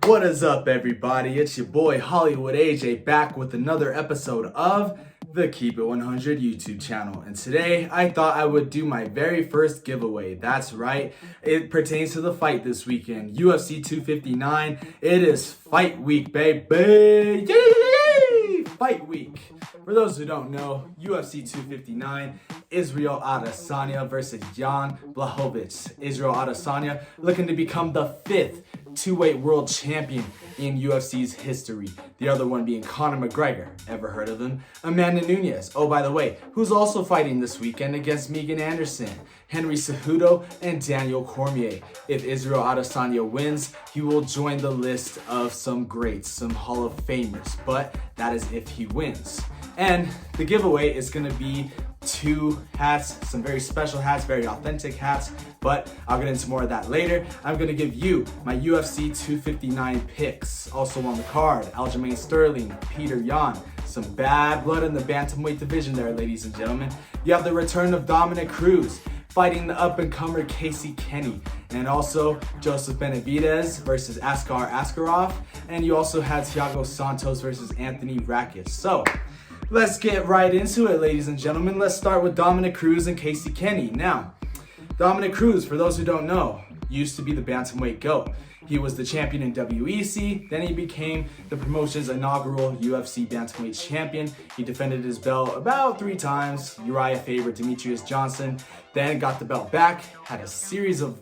What is up, everybody? It's your boy Hollywood AJ back with another episode of the Keep It 100 YouTube channel. And today I thought I would do my very first giveaway. That's right, it pertains to the fight this weekend, UFC 259. It is fight week, baby. Yay! Fight week. For those who don't know, UFC 259, Israel Adesanya versus Yawn. Israel Adesanya looking to become the 5th two-weight world champion in UFC's history. The other one being Conor McGregor. Ever heard of him? Amanda Nunez. Oh, by the way, who's also fighting this weekend against Megan Anderson, Henry Cejudo, and Daniel Cormier. If Israel Adesanya wins, he will join the list of some greats, some Hall of Famers, but that is if he wins. And the giveaway is going to be 2 hats, some very special hats, very authentic hats, but I'll get into more of that later. I'm going to give you my UFC 259 picks. Also on the card, Aljamain Sterling, Peter Yawn. Some bad blood in the bantamweight division there, ladies and gentlemen. You have the return of Dominic Cruz fighting the up-and-comer Casey Kenny, and also Joseph Benavidez versus Askar Askarov, and you also had Thiago Santos versus Anthony Rakic. So let's get right into it, ladies and gentlemen. Let's start with Dominic Cruz and Casey Kenny. Now, Dominic Cruz, for those who don't know, used to be the bantamweight GOAT. He was the champion in WEC, then he became the promotion's inaugural UFC bantamweight champion. He defended his belt about 3 times, Uriah Faber, Demetrius Johnson, then got the belt back, had a series of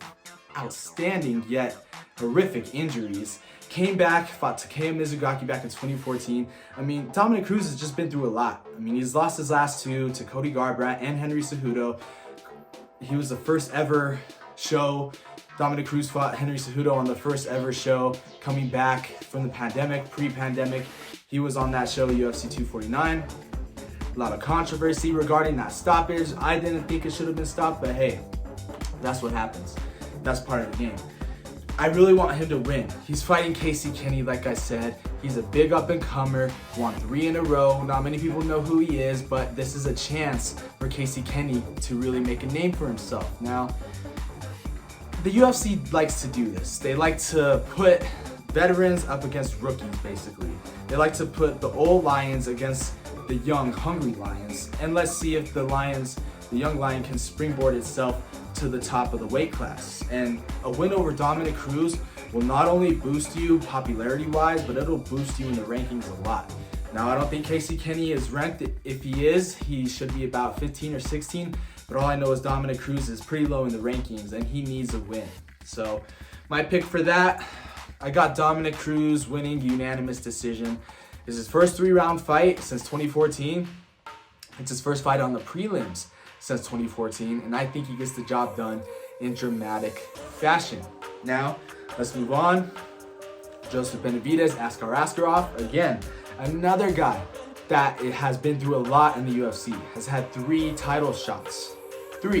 outstanding yet horrific injuries, came back, fought Takeya Mizugaki back in 2014. I mean, Dominic Cruz has just been through a lot. I mean, he's lost his last 2 to Cody Garbrandt and Henry Cejudo. He was the first ever show. Dominic Cruz fought Henry Cejudo on the first ever show, coming back from the pandemic, pre-pandemic. He was on that show, UFC 249. A lot of controversy regarding that stoppage. I didn't think it should have been stopped, but hey, that's what happens. That's part of the game. I really want him to win. He's fighting Casey Kenny, like I said. He's a big up-and-comer, won 3 in a row. Not many people know who he is, but this is a chance for Casey Kenny to really make a name for himself. Now, the UFC likes to do this. They like to put veterans up against rookies, basically. They like to put the old lions against the young, hungry lions. And let's see if the young lion can springboard itself to the top of the weight class. And a win over Dominic Cruz will not only boost you popularity-wise, but it'll boost you in the rankings a lot. Now, I don't think Casey Kenny is ranked. If he is, he should be about 15 or 16. But all I know is Dominic Cruz is pretty low in the rankings, and he needs a win. So my pick for that, I got Dominic Cruz winning unanimous decision. It's his first 3-round fight since 2014. It's his first fight on the prelims since 2014, and I think he gets the job done in dramatic fashion. Now, let's move on. Joseph Benavidez, Askar Askarov, again, another guy that it has been through a lot in the UFC, has had 3 title shots. 4.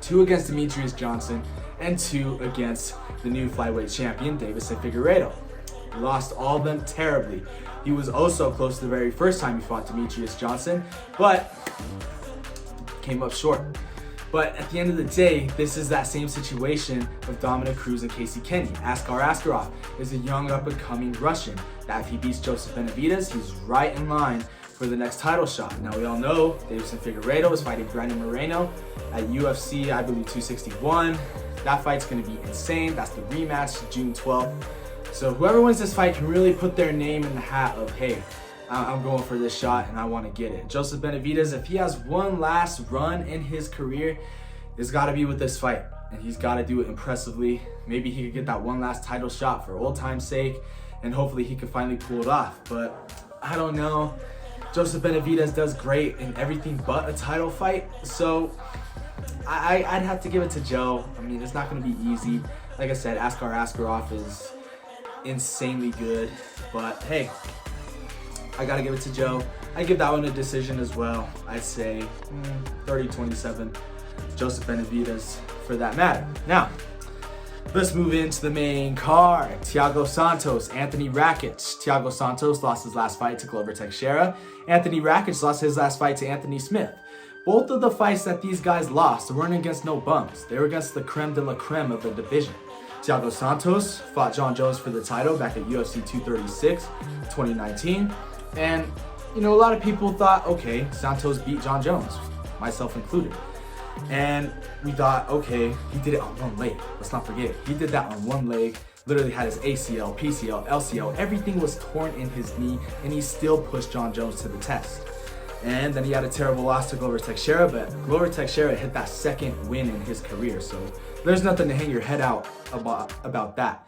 2 against Demetrius Johnson, and 2 against the new flyweight champion, Deiveson Figueiredo. Lost all of them terribly. He was also close the very first time he fought Demetrius Johnson, but came up short. But at the end of the day, this is that same situation of Dominic Cruz and Casey Kenny. Askar Askarov is a young up-and-coming Russian that if he beats Joseph Benavidez, he's right in line for the next title shot. Now, we all know Deiveson Figueiredo is fighting Brandon Moreno at UFC, I believe, 261. That fight's going to be insane. That's the rematch, June 12th. So whoever wins this fight can really put their name in the hat of, hey, I'm going for this shot and I want to get it. Joseph Benavidez, if he has one last run in his career, it's got to be with this fight. And he's got to do it impressively. Maybe he could get that one last title shot for old time's sake, and hopefully he can finally pull it off. But I don't know. Joseph Benavidez does great in everything but a title fight. So I'd have to give it to Joe. I mean, it's not going to be easy. Like I said, Askar Askarov is insanely good. But hey, I gotta give it to Joe. I give that one a decision as well. I'd say 30-27, Joseph Benavidez for that matter. Now, let's move into the main card. Thiago Santos, Anthony Rakic. Thiago Santos lost his last fight to Glover Teixeira. Anthony Rakic lost his last fight to Anthony Smith. Both of the fights that these guys lost weren't against no bums. They were against the creme de la creme of the division. Thiago Santos fought Jon Jones for the title back at UFC 236, 2019. And, you know, a lot of people thought, okay, Santos beat Jon Jones, myself included. And we thought, okay, he did it on one leg. Let's not forget, he did that on one leg. Literally had his ACL, PCL, LCL, everything was torn in his knee, and he still pushed Jon Jones to the test. And then he had a terrible loss to Glover Teixeira, but Glover Teixeira hit that second win in his career, so there's nothing to hang your head out about that.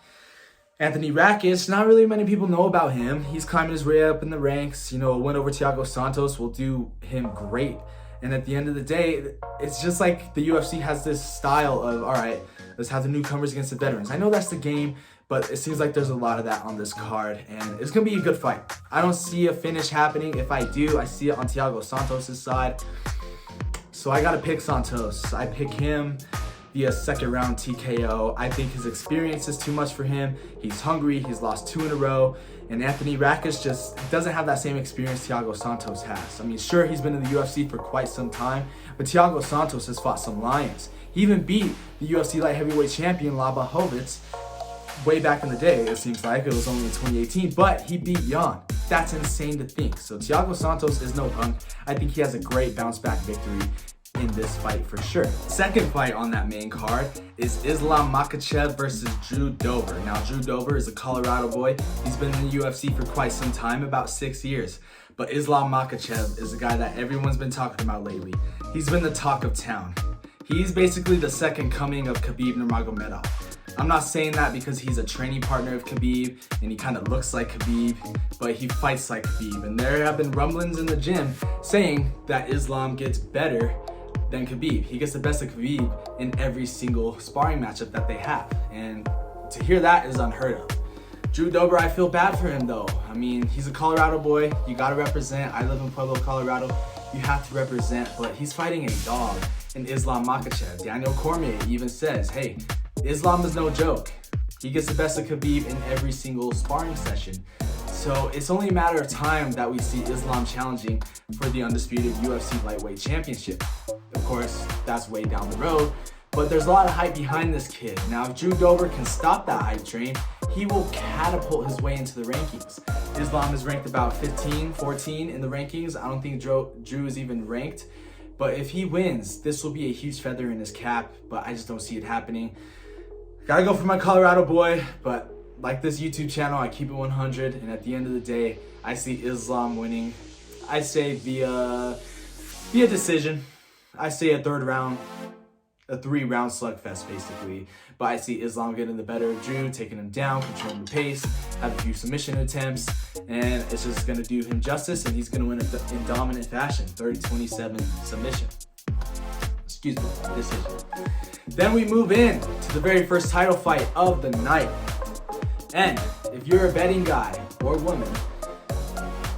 Anthony Rakic, not really many people know about him. He's climbing his way up in the ranks. You know, a win over Thiago Santos will do him great. And at the end of the day, it's just like the UFC has this style of, all right, let's have the newcomers against the veterans. I know that's the game, but it seems like there's a lot of that on this card, and it's going to be a good fight. I don't see a finish happening. If I do, I see it on Thiago Santos' side. So I got to pick Santos. I pick him via second round TKO. I think his experience is too much for him. He's hungry. He's lost 2 in a row. And Anthony Rakic just doesn't have that same experience Thiago Santos has. I mean, sure, he's been in the UFC for quite some time, but Thiago Santos has fought some lions. He even beat the UFC light heavyweight champion Benavidez way back in the day. It seems like it was only in 2018, but he beat Yawn. That's insane to think. So Thiago Santos is no punk. I think he has a great bounce back victory in this fight for sure. Second fight on that main card is Islam Makhachev versus Drew Dober. Now, Drew Dober is a Colorado boy. He's been in the UFC for quite some time, about 6 years. But Islam Makhachev is a guy that everyone's been talking about lately. He's been the talk of town. He's basically the second coming of Khabib Nurmagomedov. I'm not saying that because he's a training partner of Khabib and he kind of looks like Khabib, but he fights like Khabib. And there have been rumblings in the gym saying that Islam gets better than Khabib. He gets the best of Khabib in every single sparring matchup that they have. And to hear that is unheard of. Drew Dober, I feel bad for him though. I mean, he's a Colorado boy. You gotta represent. I live in Pueblo, Colorado. You have to represent, but he's fighting a dog in Islam Makhachev. Daniel Cormier even says, hey, Islam is no joke. He gets the best of Khabib in every single sparring session. So it's only a matter of time that we see Islam challenging for the undisputed UFC lightweight championship. Of course, that's way down the road, but there's a lot of hype behind this kid. Now, if Drew Dober can stop that hype train, he will catapult his way into the rankings. Islam is ranked about 15, 14 in the rankings. I don't think Drew is even ranked. But if he wins, this will be a huge feather in his cap, but I just don't see it happening. Gotta go for my Colorado boy, but like this YouTube channel, I keep it 100, and at the end of the day, I see Islam winning. I say via decision. I say a 3-round slugfest basically, but I see Islam getting the better of Drew, taking him down, controlling the pace, have a few submission attempts, and it's just gonna do him justice, and he's gonna win in dominant fashion, 30-27 submission. Excuse me, decision. Then we move in to the very first title fight of the night. And if you're a betting guy or woman,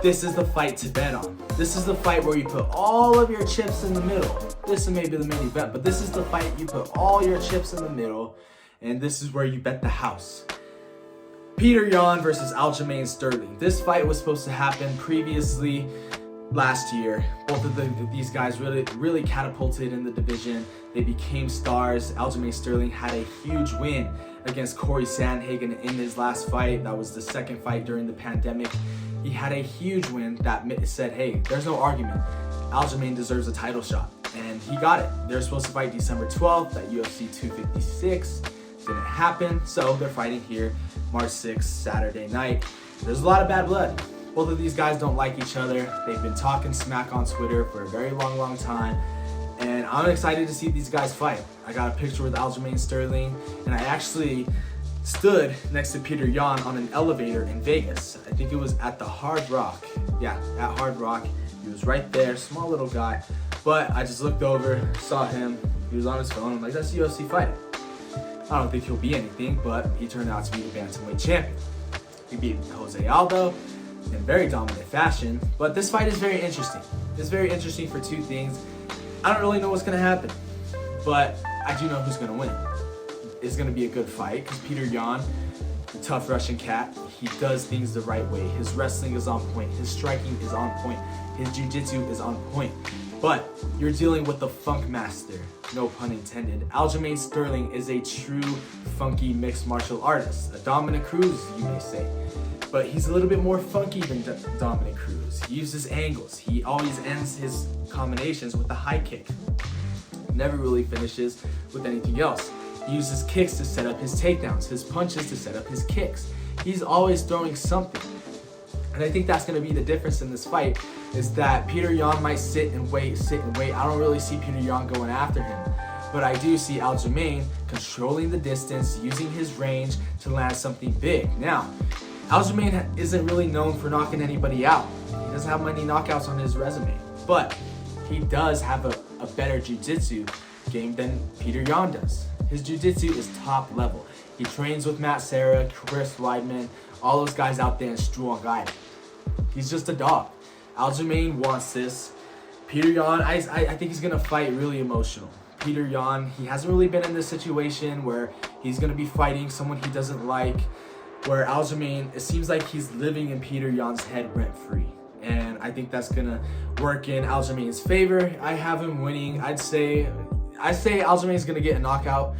this is the fight to bet on. This is the fight where you put all of your chips in the middle. This is maybe the main event, but this is the fight you put all your chips in the middle, and this is where you bet the house. Peter Yawn versus Aljamain Sterling. This fight was supposed to happen previously last year. Both of these guys really catapulted in the division. They became stars. Aljamain Sterling had a huge win against Corey Sandhagen in his last fight. That was the second fight during the pandemic. He had a huge win that said, hey, there's no argument. Aljamain deserves a title shot, and he got it. They're supposed to fight December 12th at UFC 256. Didn't happen, so they're fighting here March 6th, Saturday night. There's a lot of bad blood. Both of these guys don't like each other. They've been talking smack on Twitter for a very long time. And I'm excited to see these guys fight. I got a picture with Aljamain Sterling, and I actually stood next to Peter Yawn on an elevator in Vegas. I think it was at the Hard Rock. Yeah, at Hard Rock. He was right there, small little guy. But I just looked over, saw him. He was on his phone. I'm like, that's a UFC fighter. I don't think he'll be anything, but he turned out to be the bantamweight champion. He beat Jose Aldo in very dominant fashion, but this fight is very interesting. It's very interesting for two things. I don't really know what's going to happen, but I do know who's going to win. It's going to be a good fight because Peter Yawn, the tough Russian cat, he does things the right way. His wrestling is on point. His striking is on point. His jiu-jitsu is on point. But you're dealing with the funk master, no pun intended. Aljamain Sterling is a true funky mixed martial artist, a Dominic Cruz, you may say. But he's a little bit more funky than Dominic Cruz. He uses angles. He always ends his combinations with a high kick. Never really finishes with anything else. He uses kicks to set up his takedowns, his punches to set up his kicks. He's always throwing something. And I think that's going to be the difference in this fight, is that Peter Yawn might sit and wait. I don't really see Peter Yawn going after him. But I do see Aljamain controlling the distance, using his range to land something big. Now, Aljamain isn't really known for knocking anybody out. He doesn't have many knockouts on his resume. But he does have a better jiu-jitsu game than Peter Yawn does. His jiu-jitsu is top level. He trains with Matt Serra, Chris Weidman, all those guys out there in Strong Island. He's just a dog. Aljamain wants this. Peter Yawn, I think he's gonna fight really emotional. Peter Yawn, he hasn't really been in this situation where he's gonna be fighting someone he doesn't like. Where Aljamain, it seems like he's living in Peter Yawn's head rent-free. And I think that's gonna work in Aljamain's favor. I have him winning. I say Aljamain's gonna get a knockout.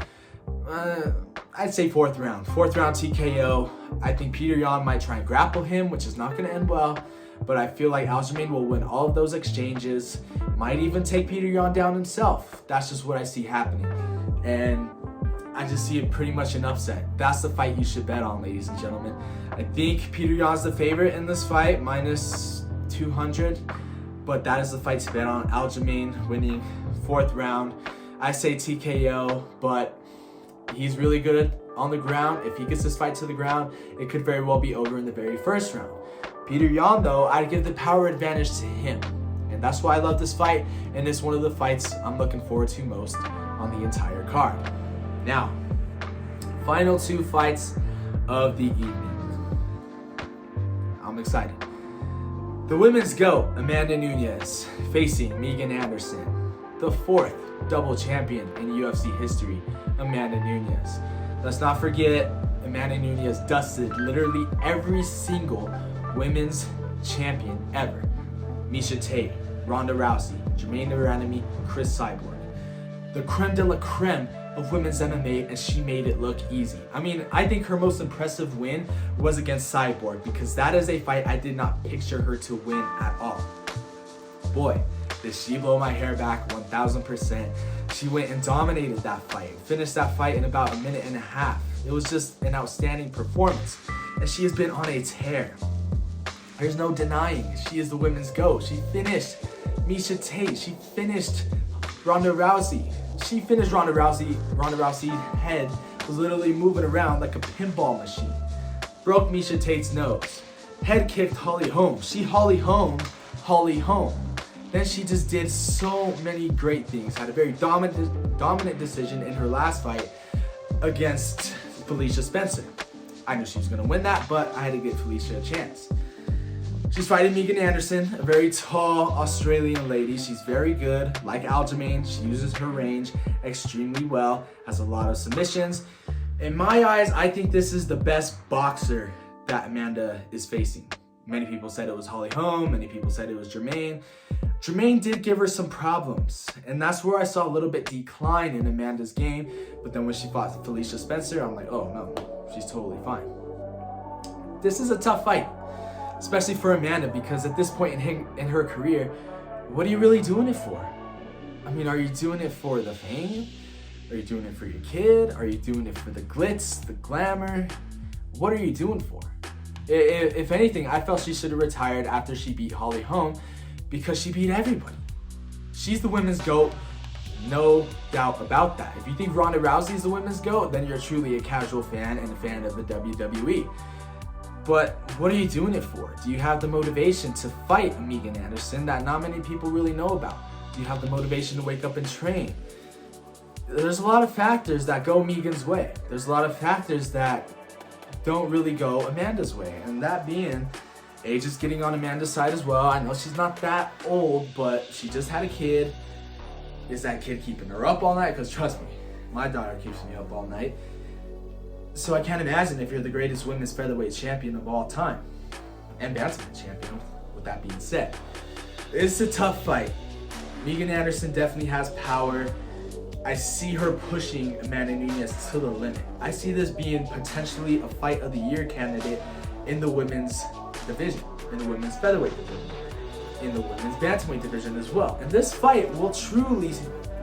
I'd say fourth round TKO. I think Peter Yawn might try and grapple him, which is not gonna end well. But I feel like Aljamain will win all of those exchanges. Might even take Peter Yawn down himself. That's just what I see happening. And I just see it pretty much an upset. That's the fight you should bet on, ladies and gentlemen. I think Peter Yawn's the favorite in this fight, minus 200. But that is the fight to bet on. Aljamain winning fourth round. I say TKO, but he's really good on the ground. If he gets this fight to the ground, it could very well be over in the very first round. Peter Yawn, though, I'd give the power advantage to him. And that's why I love this fight, and it's one of the fights I'm looking forward to most on the entire card. Now, final two fights of the evening. I'm excited. The women's GOAT, Amanda Nunez, facing Megan Anderson. The fourth double champion in UFC history, Amanda Nunez. Let's not forget, Amanda Nunez dusted literally every single women's champion ever. Miesha Tate, Ronda Rousey, Jermaine Duranami, Chris Cyborg. The creme de la creme of women's MMA, and she made it look easy. I mean, I think her most impressive win was against Cyborg, because that is a fight I did not picture her to win at all. Boy, did she blow my hair back 1000%. She went and dominated that fight, finished that fight in about a minute and a half. It was just an outstanding performance, and she has been on a tear. There's no denying, she is the women's GOAT. She finished Miesha Tate, she finished Ronda Rousey. She finished Ronda Rousey. Ronda Rousey's head was literally moving around like a pinball machine. Broke Miesha Tate's nose. Head kicked Holly Holm. She Holly Holm. Then she just did so many great things. Had a very dominant decision in her last fight against Felicia Spencer. I knew she was gonna win that, but I had to give Felicia a chance. She's fighting Megan Anderson, a very tall Australian lady. She's very good. Like Aljamain, she uses her range extremely well, has a lot of submissions. In my eyes, I think this is the best boxer that Amanda is facing. Many people said it was Holly Holm, many people said it was Jermaine. Jermaine did give her some problems, and that's where I saw a little bit decline in Amanda's game. But then when she fought Felicia Spencer, I'm like, oh no, she's totally fine. This is a tough fight, especially for Amanda, because at this point in her career, what are you really doing it for? I mean, are you doing it for the fame? Are you doing it for your kid? Are you doing it for the glitz, the glamour? What are you doing for? If anything, I felt she should have retired after she beat Holly Holm, because she beat everybody. She's the women's GOAT, no doubt about that. If you think Ronda Rousey is the women's GOAT, then you're truly a casual fan and a fan of the WWE. But what are you doing it for? Do you have the motivation to fight Megan Anderson that not many people really know about? Do you have the motivation to wake up and train? There's a lot of factors that go Megan's way. There's a lot of factors that don't really go Amanda's way. And that being, age is getting on Amanda's side as well. I know she's not that old, but she just had a kid. Is that kid keeping her up all night? Because trust me, my daughter keeps me up all night. So I can't imagine if you're the greatest women's featherweight champion of all time, and bantamweight champion, with that being said. It's a tough fight. Megan Anderson definitely has power. I see her pushing Amanda Nunez to the limit. I see this being potentially a fight of the year candidate in the women's division, in the women's featherweight division, in the women's bantamweight division as well. And this fight will truly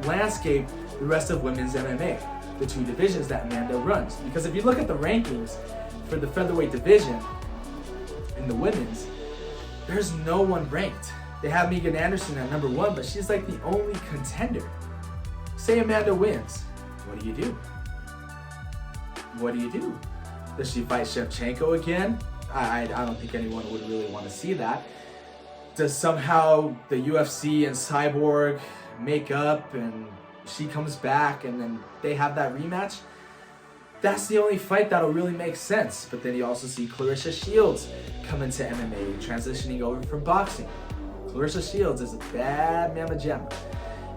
landscape the rest of women's MMA, the two divisions that Amanda runs. Because if you look at the rankings for the featherweight division in the women's, there's no one ranked. They have Megan Anderson at number 1, but she's like the only contender. Say Amanda wins, what do you do? What do you do? Does she fight Shevchenko again? I don't think anyone would really want to see that. Does somehow the UFC and Cyborg make up and she comes back and then they have that rematch? That's the only fight that'll really make sense. But then you also see Clarissa Shields come into MMA, transitioning over from boxing. Clarissa Shields is a bad mamma jamma.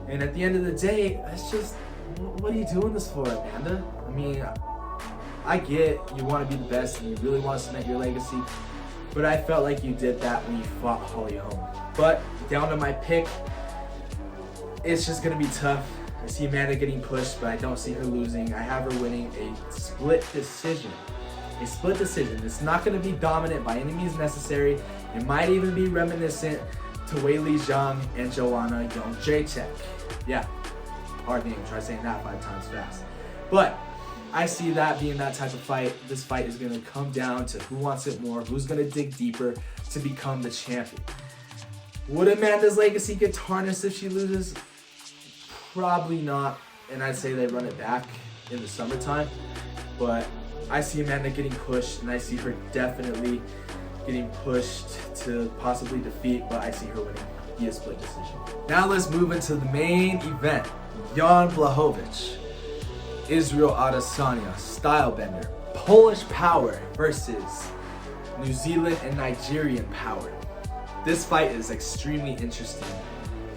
And at the end of the day, it's just, what are you doing this for, Amanda? I mean, I get you want to be the best and you really want to cement your legacy, but I felt like you did that when you fought Holly Holm. But down to my pick, it's just going to be tough. I see Amanda getting pushed, but I don't see her losing. I have her winning a split decision. A split decision. It's not going to be dominant by any means necessary. It might even be reminiscent to Weili Zhang and Joanna Jędrzejczyk. Yeah, hard name. Try saying that 5 times fast. But I see that being that type of fight. This fight is going to come down to who wants it more, who's going to dig deeper to become the champion. Would Amanda's legacy get tarnished if she loses? Probably not. And I'd say they run it back in the summertime. But I see Amanda getting pushed, and I see her definitely getting pushed to possibly defeat, but I see her winning via split decision. Now let's move into the main event. Yawn Blachowicz, Israel Adesanya, Stylebender, Polish Power versus New Zealand and Nigerian Power. This fight is extremely interesting,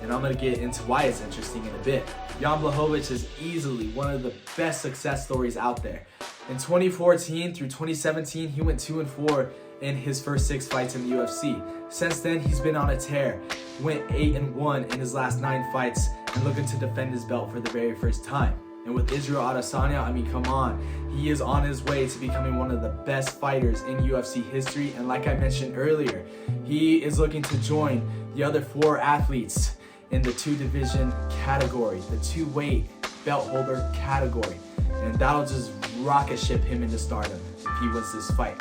and I'm going to get into why it's interesting in a bit. Yawn Blachowicz is easily one of the best success stories out there. In 2014 through 2017, he went 2-4 in his first 6 fights in the UFC. Since then, he's been on a tear. Went 8-1 in his last 9 fights and looking to defend his belt for the very first time. And with Israel Adesanya, I mean, come on. He is on his way to becoming one of the best fighters in UFC history. And like I mentioned earlier, he is looking to join the other 4 athletes in the 2-division category, the 2-weight belt holder category. And that'll just rocket ship him into stardom if he wins this fight.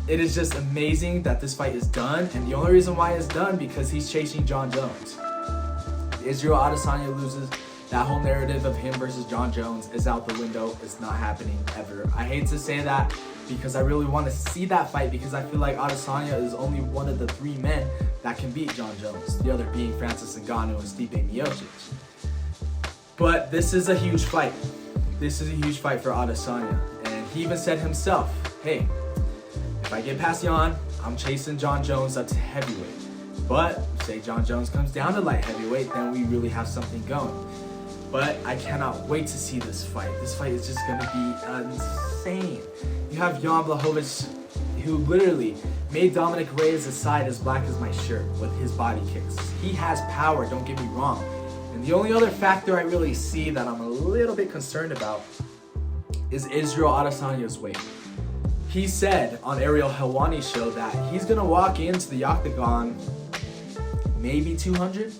It is just amazing that this fight is done, and the only reason why it's done because he's chasing Jon Jones. Israel Adesanya loses, that whole narrative of him versus Jon Jones is out the window. It's not happening ever. I hate to say that because I really want to see that fight, because I feel like Adesanya is only one of the 3 men that can beat Jon Jones, the other being Francis Ngannou and Stipe Miocic. But this is a huge fight. This is a huge fight for Adesanya, and he even said himself, hey, if I get past Yawn, I'm chasing Jon Jones up to heavyweight. But say Jon Jones comes down to light heavyweight, then we really have something going. But I cannot wait to see this fight. This fight is just going to be insane. You have Yawn Blachowicz, who literally made Dominic Reyes' side as black as my shirt with his body kicks. He has power, don't get me wrong. And the only other factor I really see that I'm a little bit concerned about is Israel Adesanya's weight. He said on Ariel Helwani's show that he's going to walk into the octagon maybe 200,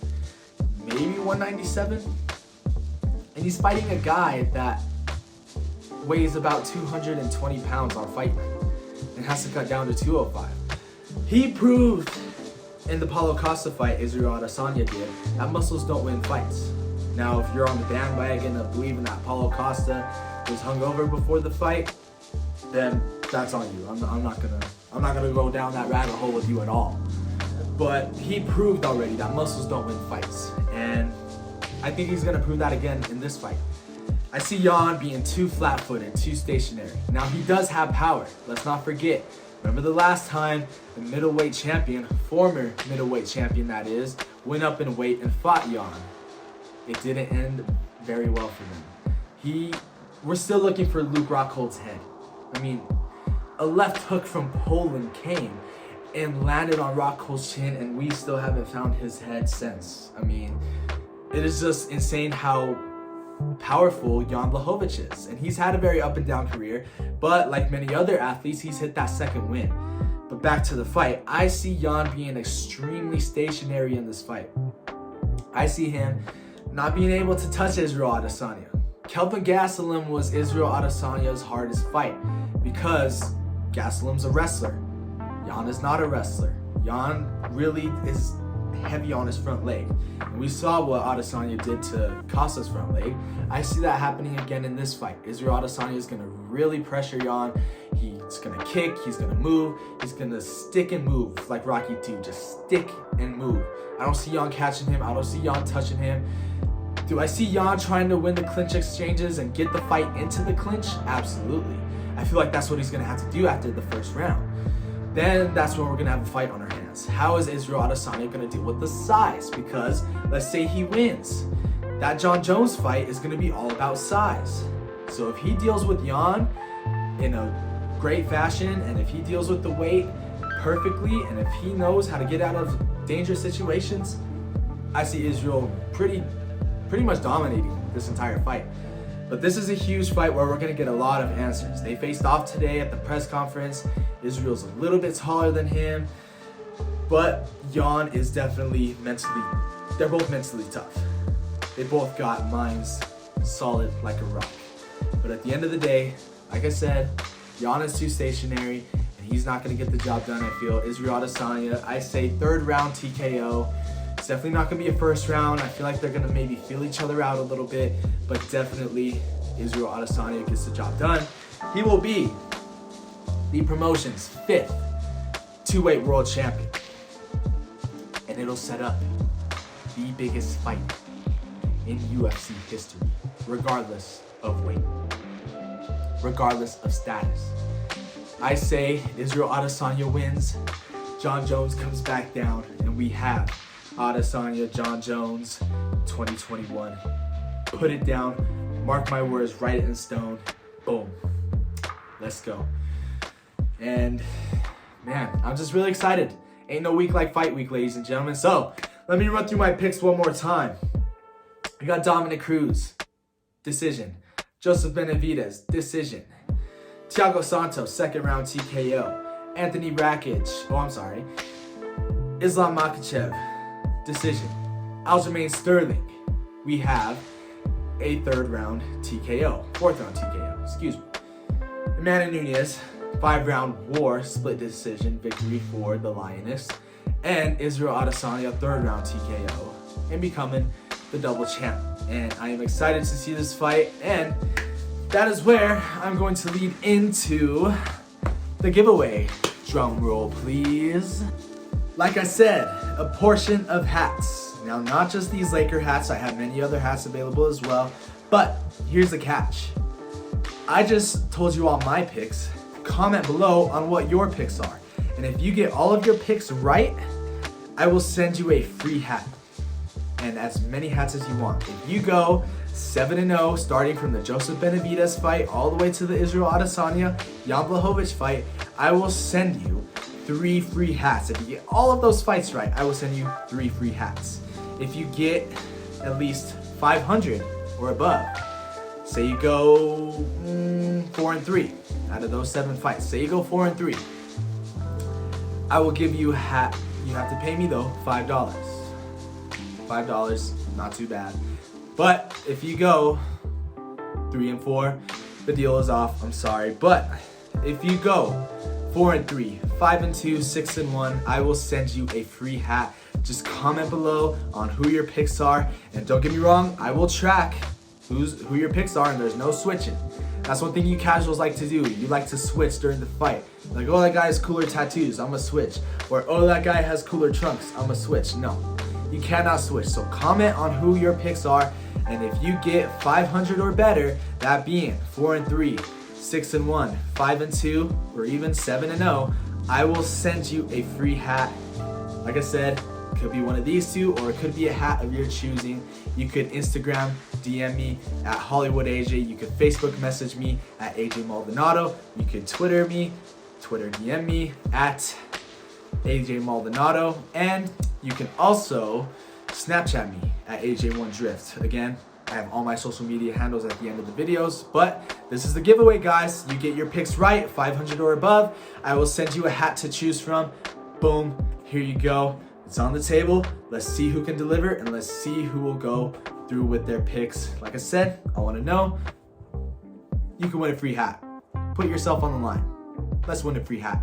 maybe 197. And he's fighting a guy that weighs about 220 pounds on fight night and has to cut down to 205. He proved in the Paulo Costa fight, Israel Adesanya did, that muscles don't win fights. Now, if you're on the bandwagon of believing that Paulo Costa was hungover before the fight, then that's on you. I'm not gonna go down that rabbit hole with you at all. But he proved already that muscles don't win fights, and I think he's gonna prove that again in this fight. I see Yawn being too flat-footed, too stationary. Now he does have power. Let's not forget. Remember the last time the middleweight champion, former middleweight champion that is, went up in weight and fought Yawn. It didn't end very well for them. We're still looking for Luke Rockhold's head. I mean, a left hook from Poland came and landed on Rockhold's chin, and we still haven't found his head since. I mean, it is just insane how powerful Yawn is. And he's had a very up and down career, but like many other athletes, he's hit that second win. But back to the fight, I see Yawn being extremely stationary in this fight. I see him not being able to touch Israel Adesanya. Kelvin Gastelum was Israel Adesanya's hardest fight because Gastelum's a wrestler. Yawn is not a wrestler. Yawn really is heavy on his front leg. And we saw what Adesanya did to Costa's front leg. I see that happening again in this fight. Israel Adesanya is going to really pressure Yawn. He's going to kick, he's going to move, he's going to stick and move like Rocky 2. Just stick and move. I don't see Yawn catching him. I don't see Yawn touching him. Do I see Yawn trying to win the clinch exchanges and get the fight into the clinch? Absolutely. I feel like that's what he's going to have to do after the first round. Then that's when we're going to have a fight on our hands. How is Israel Adesanya going to deal with the size? Because let's say he wins. That Jon Jones fight is going to be all about size. So if he deals with Yawn in a great fashion, and if he deals with the weight perfectly, and if he knows how to get out of dangerous situations, I see Israel pretty much dominating this entire fight. But this is a huge fight where we're going to get a lot of answers. They faced off today at the press conference. Israel's a little bit taller than him, but Yawn is definitely they're both mentally tough. They both got minds solid like a rock. But at the end of the day, like I said, Yawn is too stationary, and he's not going to get the job done, I feel. Israel Adesanya, I say third round TKO. It's definitely not going to be a first round. I feel like they're going to maybe feel each other out a little bit, but definitely Israel Adesanya gets the job done. He will be the promotion's 5th two-weight world champion, and it'll set up the biggest fight in UFC history, regardless of weight, regardless of status. I say Israel Adesanya wins, Jon Jones comes back down, and we have Adesanya, Jon Jones, 2021. Put it down, mark my words, write it in stone, boom, let's go. And man, I'm just really excited. Ain't no week like fight week, ladies and gentlemen. So let me run through my picks one more time. We got Dominic Cruz, decision. Joseph Benavidez, decision. Thiago Santos, second round TKO. Islam Makhachev, decision. Aljamain Sterling, we have a third round TKO, fourth round TKO, excuse me. Yawn Nunez, 5-round war split decision victory for the Lioness, and Israel Adesanya, third round TKO, and becoming the double champ. And I am excited to see this fight, and that is where I'm going to lead into the giveaway. Drum roll, please. Like I said, a portion of hats. Now, not just these Laker hats, I have many other hats available as well, but here's the catch. I just told you all my picks. Comment below on what your picks are. And if you get all of your picks right, I will send you a free hat. And as many hats as you want. If you go 7-0, starting from the Joseph Benavidez fight all the way to the Israel Adesanya, Jan Blachowicz fight, I will send you 3 free hats. If you get all of those fights right, I will send you 3 free hats. If you get at least 500 or above, say you go 4-3 out of those 7 fights. Say you go 4-3. I will give you a hat. You have to pay me though $5. $5, not too bad. But if you go 3-4, the deal is off. I'm sorry, but if you go 4-3, 5-2, 6-1, I will send you a free hat. Just comment below on who your picks are, and don't get me wrong, I will track who your picks are, and there's no switching. That's one thing you casuals like to do. You like to switch during the fight. Like, oh, that guy has cooler tattoos, I'm a switch. Or, oh, that guy has cooler trunks, I'm a switch. No, you cannot switch. So comment on who your picks are, and if you get 500 or better, that being 4-3, 6-1, 5-2, or even 7-0, I will send you a free hat. Like I said, it could be one of these two, or it could be a hat of your choosing. You could Instagram DM me at HollywoodAJ. You could Facebook message me at AJ Maldonado. You could Twitter DM me at AJ Maldonado. And you can also Snapchat me at AJ1Drift. Again, I have all my social media handles at the end of the videos, but this is the giveaway, guys. You get your picks right, 500 or above. I will send you a hat to choose from. Boom, here you go. It's on the table. Let's see who can deliver, and let's see who will go through with their picks. Like I said, I want to know. You can win a free hat. Put yourself on the line. Let's win a free hat.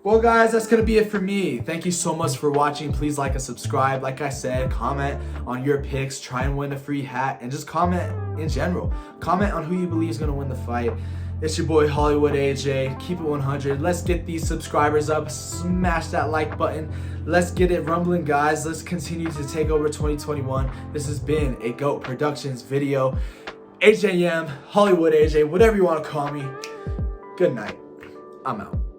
Well, guys, that's going to be it for me. Thank you so much for watching. Please like and subscribe. Like I said, comment on your picks. Try and win a free hat. And just comment in general. Comment on who you believe is going to win the fight. It's your boy, Hollywood AJ. Keep it 100. Let's get these subscribers up. Smash that like button. Let's get it rumbling, guys. Let's continue to take over 2021. This has been a GOAT Productions video. AJM, Hollywood AJ, whatever you want to call me. Good night. I'm out.